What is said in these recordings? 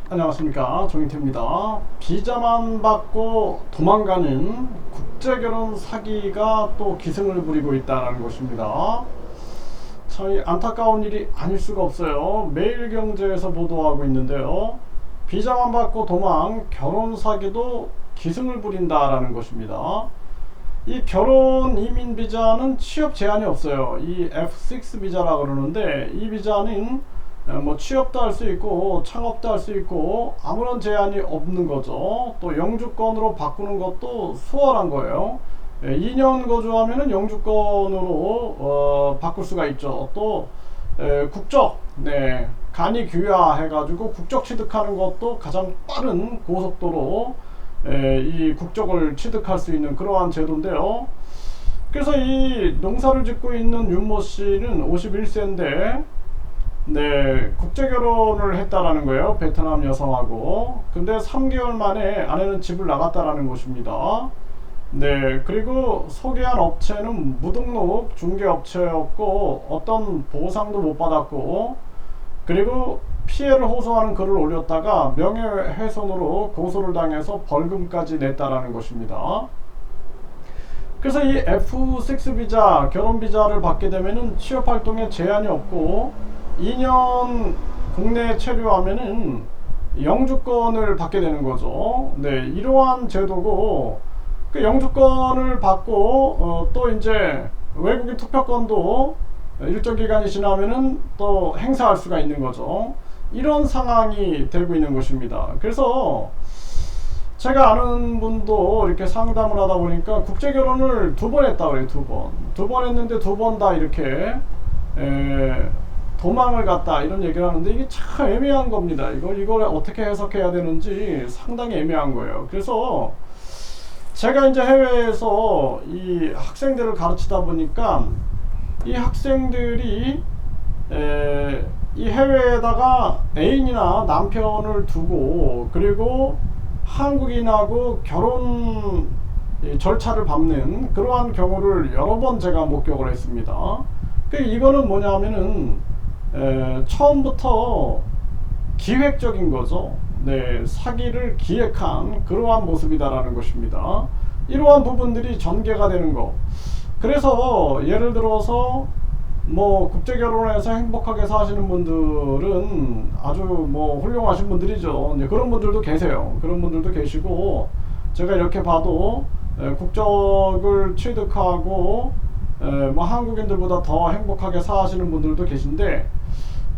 안녕하십니까, 정인태입니다. 비자만 받고 도망가는 국제결혼 사기가 또 기승을 부리고 있다는 것입니다. 참 안타까운 일이 아닐 수가 없어요. 매일경제에서 보도하고 있는데요, 비자만 받고 도망 결혼 사기도 기승을 부린다라는 것입니다. 이 결혼 이민 비자는 취업 제한이 없어요. 이 F6 비자라 그러는데, 이 비자는 뭐 취업도 할 수 있고 창업도 할 수 있고 아무런 제한이 없는 거죠. 또 영주권으로 바꾸는 것도 수월한 거예요. 2년 거주하면은 영주권으로 바꿀 수가 있죠. 또 국적, 간이 귀화해 가지고 국적 취득하는 것도 가장 빠른 고속도로 이 국적을 취득할 수 있는 그러한 제도인데요. 그래서 이 농사를 짓고 있는 윤모 씨는 51세인데 국제 결혼을 했다라는 거예요. 베트남 여성하고. 근데 3개월 만에 아내는 집을 나갔다라는 것입니다. 그리고 소개한 업체는 무등록 중개업체였고 어떤 보상도 못 받았고, 그리고 피해를 호소하는 글을 올렸다가 명예훼손으로 고소를 당해서 벌금까지 냈다라는 것입니다. 그래서 이 F6 비자, 결혼 비자를 받게 되면은 취업 활동에 제한이 없고 2년 국내에 체류하면은 영주권을 받게 되는 거죠. 이러한 제도고, 그 영주권을 받고 또 이제 외국인 투표권도 일정 기간이 지나면은 또 행사할 수가 있는 거죠. 이런 상황이 되고 있는 것입니다. 그래서 제가 아는 분도 이렇게 상담을 하다 보니까 국제 결혼을 2번 했다 그래요. 2번 했는데 2번 다 이렇게 도망을 갔다 이런 얘기를 하는데, 이게 참 애매한 겁니다. 이걸 어떻게 해석해야 되는지 상당히 애매한 거예요. 그래서 제가 이제 해외에서 이 학생들을 가르치다 보니까 이 학생들이 이 해외에다가 애인이나 남편을 두고 그리고 한국인하고 결혼 절차를 밟는 그러한 경우를 여러 번 제가 목격을 했습니다. 이거는 뭐냐면은 처음부터 기획적인 거죠. 사기를 기획한 그러한 모습이다라는 것입니다. 이러한 부분들이 전개가 되는 거. 그래서 예를 들어서 뭐 국제 결혼해서 행복하게 사시는 분들은 아주 뭐 훌륭하신 분들이죠. 그런 분들도 계세요. 그런 분들도 계시고, 제가 이렇게 봐도 국적을 취득하고 뭐 한국인들보다 더 행복하게 사시는 분들도 계신데,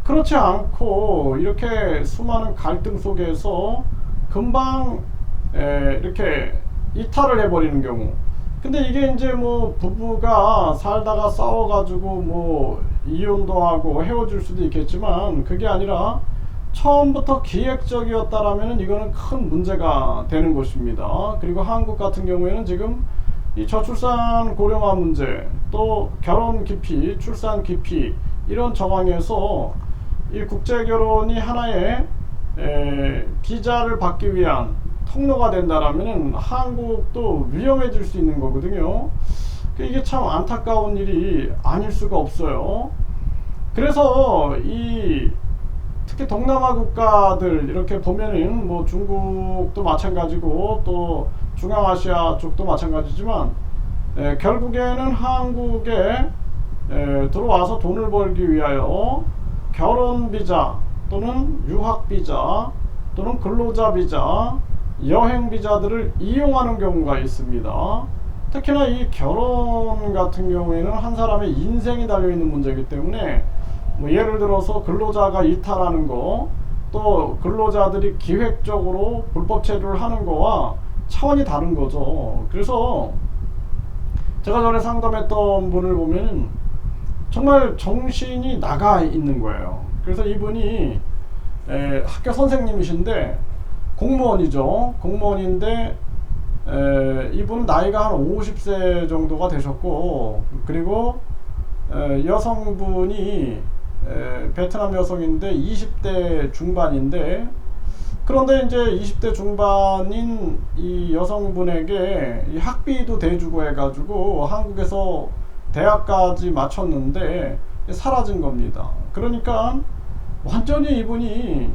그렇지 않고 이렇게 수많은 갈등 속에서 금방 이렇게 이탈을 해버리는 경우. 근데 이게 이제 뭐 부부가 살다가 싸워가지고 뭐 이혼도 하고 헤어질 수도 있겠지만, 그게 아니라 처음부터 기획적이었다라면 이거는 큰 문제가 되는 것입니다. 그리고 한국 같은 경우에는 지금 이 저출산 고령화 문제, 또 결혼 기피, 출산 기피, 이런 정황에서 이 국제 결혼이 하나의 비자를 받기 위한 통로가 된다라면 한국도 위험해질 수 있는 거거든요. 이게 참 안타까운 일이 아닐 수가 없어요. 그래서 특히 동남아 국가들 이렇게 보면은 뭐 중국도 마찬가지고 또 중앙아시아 쪽도 마찬가지지만 결국에는 한국에 들어와서 돈을 벌기 위하여 결혼 비자 또는 유학 비자 또는 근로자 비자, 여행 비자들을 이용하는 경우가 있습니다. 특히나 이 결혼 같은 경우에는 한 사람의 인생이 달려있는 문제이기 때문에 뭐 예를 들어서 근로자가 이탈하는 거, 또 근로자들이 기획적으로 불법 체류를 하는 거와 차원이 다른 거죠. 그래서 제가 전에 상담했던 분을 보면 정말 정신이 나가 있는 거예요. 그래서 이분이 학교 선생님이신데 공무원이죠. 공무원인데 이분은 나이가 한 50세 정도가 되셨고, 그리고 여성분이 베트남 여성인데 20대 중반인데, 그런데 이제 20대 중반인 이 여성분에게 이 학비도 대주고 해가지고 한국에서 대학까지 마쳤는데 사라진 겁니다. 그러니까 완전히 이분이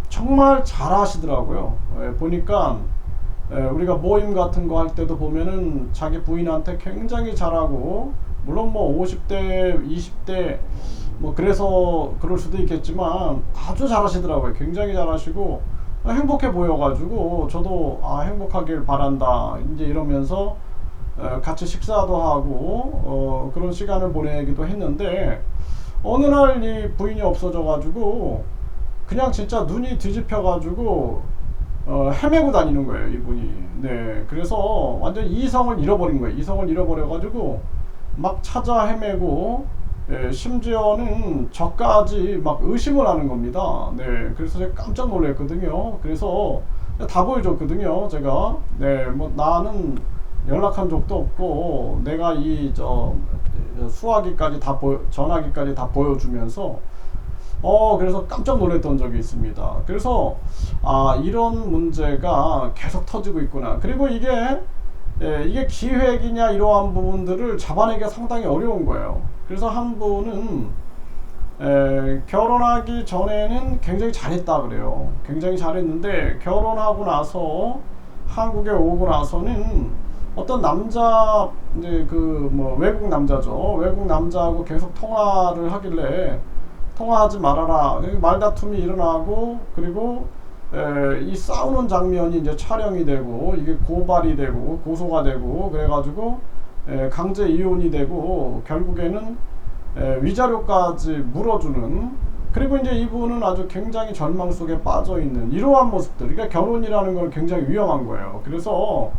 정말 잘하시더라고요. 보니까 우리가 모임 같은 거 할 때도 보면은 자기 부인한테 굉장히 잘하고, 물론 뭐 50대 20대 뭐 그래서 그럴 수도 있겠지만 아주 잘하시더라고요. 굉장히 잘하시고 행복해 보여가지고 저도 행복하길 바란다 이제 이러면서 같이 식사도 하고 그런 시간을 보내기도 했는데, 어느 날 이 부인이 없어져 가지고 그냥 진짜 눈이 뒤집혀 가지고 헤매고 다니는 거예요, 이분이. 네, 그래서 완전 이성을 잃어버린 거예요. 이성을 잃어버려 가지고 막 찾아 헤매고, 심지어는 저까지 막 의심을 하는 겁니다. 네, 그래서 제가 깜짝 놀랐거든요. 그래서 다 보여줬거든요, 제가. 네, 뭐 나는 연락한 적도 없고 내가 이 수화기까지 다 전화기까지 다 보여주면서 그래서 깜짝 놀랐던 적이 있습니다. 그래서 이런 문제가 계속 터지고 있구나. 그리고 이게 기획이냐 이러한 부분들을 잡아내기가 상당히 어려운 거예요. 그래서 한 분은 결혼하기 전에는 굉장히 잘했다 그래요. 굉장히 잘했는데 결혼하고 나서 한국에 오고 나서는 어떤 남자, 이제 외국 남자죠. 외국 남자하고 계속 통화를 하길래 통화하지 말아라, 말다툼이 일어나고, 그리고 이 싸우는 장면이 이제 촬영이 되고 이게 고발이 되고 고소가 되고 그래가지고 강제 이혼이 되고 결국에는 위자료까지 물어주는, 그리고 이제 이분은 아주 굉장히 절망 속에 빠져 있는 이러한 모습들. 그러니까 결혼이라는 건 굉장히 위험한 거예요. 그래서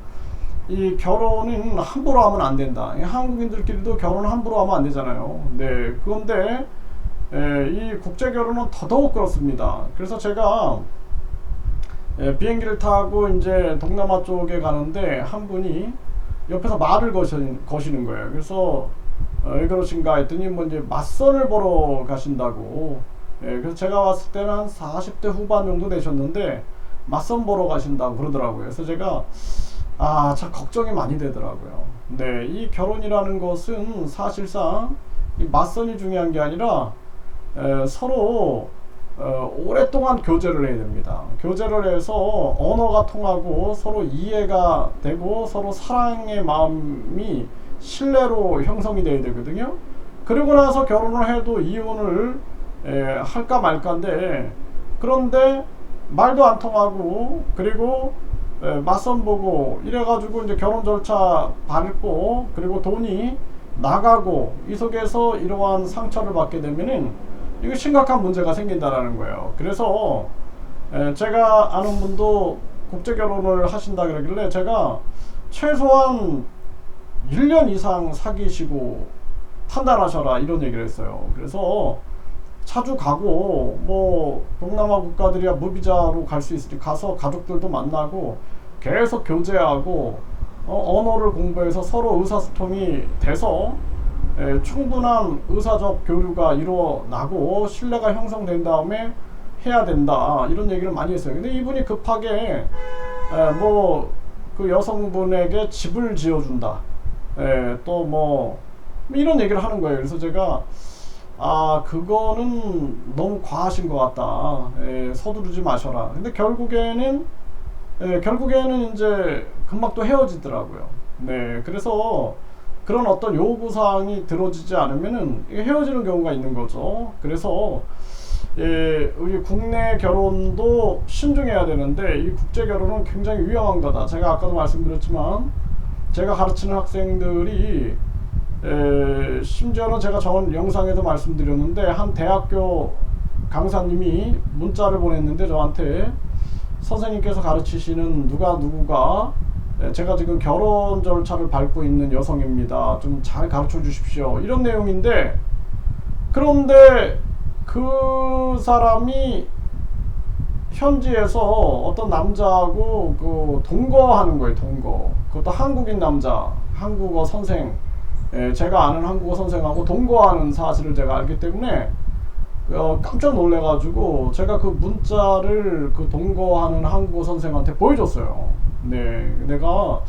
이 결혼은 함부로 하면 안 된다. 한국인들끼리도 결혼 함부로 하면 안 되잖아요. 네, 그런데 이 국제 결혼은 더더욱 그렇습니다. 그래서 제가 비행기를 타고 이제 동남아 쪽에 가는데 한 분이 옆에서 말을 거시는 거예요. 그래서 왜 그러신가 했더니 뭐 이제 맞선을 보러 가신다고. 그래서 제가 봤을 때는 한 40대 후반 정도 되셨는데 맞선 보러 가신다고 그러더라고요. 그래서 제가 참 걱정이 많이 되더라고요. 네, 이 결혼이라는 것은 사실상 이 맞선이 중요한 게 아니라 서로 오랫동안 교제를 해야 됩니다. 교제를 해서 언어가 통하고 서로 이해가 되고 서로 사랑의 마음이 신뢰로 형성이 돼야 되거든요. 그리고 나서 결혼을 해도 이혼을 할까 말까인데, 그런데 말도 안 통하고 그리고 맞선 보고 이래가지고 이제 결혼 절차 밟고 그리고 돈이 나가고 이 속에서 이러한 상처를 받게 되면은 이거 심각한 문제가 생긴다라는 거예요. 그래서 제가 아는 분도 국제 결혼을 하신다 그러길래 제가 최소한 1년 이상 사귀시고 판단하셔라 이런 얘기를 했어요. 그래서 자주 가고 뭐 동남아 국가들이야 무비자로 갈 수 있으니 가서 가족들도 만나고 계속 교제하고 언어를 공부해서 서로 의사소통이 돼서 충분한 의사적 교류가 일어나고 신뢰가 형성된 다음에 해야 된다 이런 얘기를 많이 했어요. 근데 이분이 급하게 뭐 그 여성분에게 집을 지어준다, 또 뭐 이런 얘기를 하는 거예요. 그래서 제가 그거는 너무 과하신 것 같다. 서두르지 마셔라. 근데 결국에는 이제 금방 또 헤어지더라고요. 네, 그래서 그런 어떤 요구사항이 들어지지 않으면은 헤어지는 경우가 있는 거죠. 그래서 우리 국내 결혼도 신중해야 되는데 이 국제 결혼은 굉장히 위험한 거다. 제가 아까도 말씀드렸지만 제가 가르치는 학생들이 심지어는 제가 저번 영상에도 말씀드렸는데 한 대학교 강사님이 문자를 보냈는데 저한테 선생님께서 가르치시는 누구가 제가 지금 결혼 절차를 밟고 있는 여성입니다. 좀 잘 가르쳐 주십시오. 이런 내용인데, 그런데 그 사람이 현지에서 어떤 남자하고 동거하는 거예요. 동거. 그것도 한국인 남자, 한국어 선생. 제가 아는 한국어 선생하고 동거하는 사실을 제가 알기 때문에 깜짝 놀래가지고 제가 그 문자를 그 동거하는 한국어 선생한테 보여줬어요. 네, 내가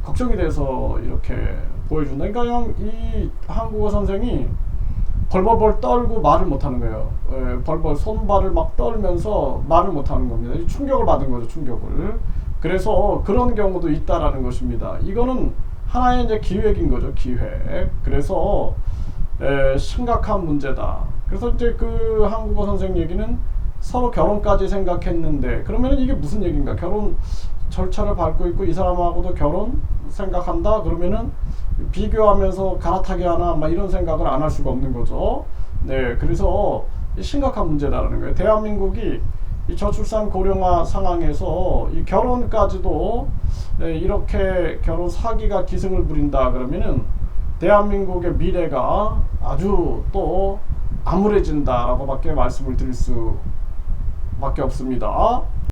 걱정이 돼서 이렇게 보여준다. 그러니까 이 한국어 선생이 벌벌벌 떨고 말을 못하는 거예요. 벌벌 손발을 막 떨면서 말을 못하는 겁니다. 충격을 받은 거죠, 충격을. 그래서 그런 경우도 있다라는 것입니다. 이거는 하나의 이제 기획인 거죠, 기획. 그래서 심각한 문제다. 그래서 이제 그 한국어 선생 얘기는 서로 결혼까지 생각했는데, 그러면 이게 무슨 얘기인가? 결혼 절차를 밟고 있고 이 사람하고도 결혼 생각한다? 그러면은 비교하면서 갈아타게 하나? 막 이런 생각을 안 할 수가 없는 거죠. 네, 그래서 심각한 문제다라는 거예요. 대한민국이 이 저출산 고령화 상황에서 이 결혼까지도 이렇게 결혼 사기가 기승을 부린다 그러면은 대한민국의 미래가 아주 또 암울해진다라고 밖에 말씀을 드릴 수밖에 없습니다.